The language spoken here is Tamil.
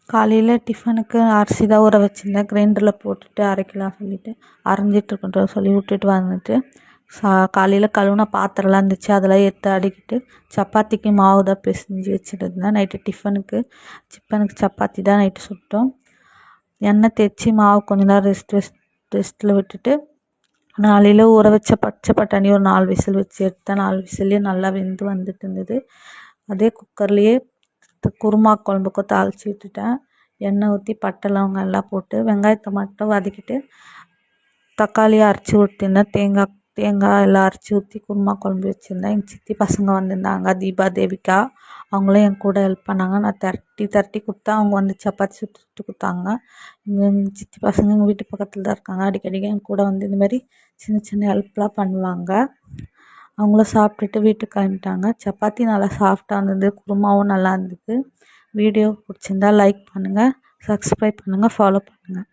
காலையில் டிஃபனுக்கு அரிசி தான் ஊற வச்சுருந்தேன். கிரைண்டரில் போட்டுட்டு அரைக்கலாம் சொல்லிவிட்டு அரைஞ்சிட்ருக்கட்டும் சொல்லி விட்டுட்டு வந்துட்டு காலையில் கழுவுன பாத்திரம்லாம் இருந்துச்சு, அதெல்லாம் எடுத்து அடுக்கிட்டு சப்பாத்திக்கு மாவு தான் பிசைஞ்சு வச்சுட்டு இருந்தேன். நைட்டு டிஃபனுக்கு சப்பாத்தி தான் நைட்டு சுட்டோம். எண்ணெய் தேய்ச்சி மாவு கொஞ்ச நேரம் ரெஸ்ட்டில் விட்டுட்டு காலையில் ஊற வச்ச பச்சை பட்டாணி ஒரு 4 விசில் வச்சு எடுத்தேன். 4 விசில்லேயே நல்லா வெந்து வந்துட்டு இருந்தது. அதே குக்கர்லேயே குருமா குழம்புக்கும் தாளித்து விட்டுட்டேன். எண்ணெய் ஊற்றி பட்டை லவங்கம் எல்லாம் போட்டு வெங்காயத்தை மட்டும் வதக்கிட்டு தக்காளியை அரைச்சி ஊற்றிருந்தேன். தேங்காய் எல்லாம் அரைச்சி ஊற்றி குருமா குழம்பு வச்சுருந்தேன். எங்கள் சித்தி பசங்க வந்திருந்தாங்க, தீபா தேவிகா. அவங்களும் என் கூட ஹெல்ப் பண்ணாங்க. நான் தட்டி கொடுத்தா அவங்க வந்து சப்பாத்தி சுட்டு கொடுத்தாங்க. எங்கள் சித்தி பசங்க எங்கள் வீட்டு பக்கத்தில் தான் இருக்காங்க. அடிக்கடிக்கு என் கூட வந்து இந்தமாரி சின்ன சின்ன ஹெல்ப்லாம் பண்ணுவாங்க. அவங்களும் சாப்பிட்டுட்டு வீட்டுக்கு கிளம்பிட்டாங்க. சப்பாத்தி நல்லா சாஃப்டாக இருந்தது, குருமாவும் நல்லா இருந்தது. வீடியோ பிடிச்சிருந்தா லைக் பண்ணுங்கள், சப்ஸ்கிரைப் பண்ணுங்கள், ஃபாலோ பண்ணுங்கள்.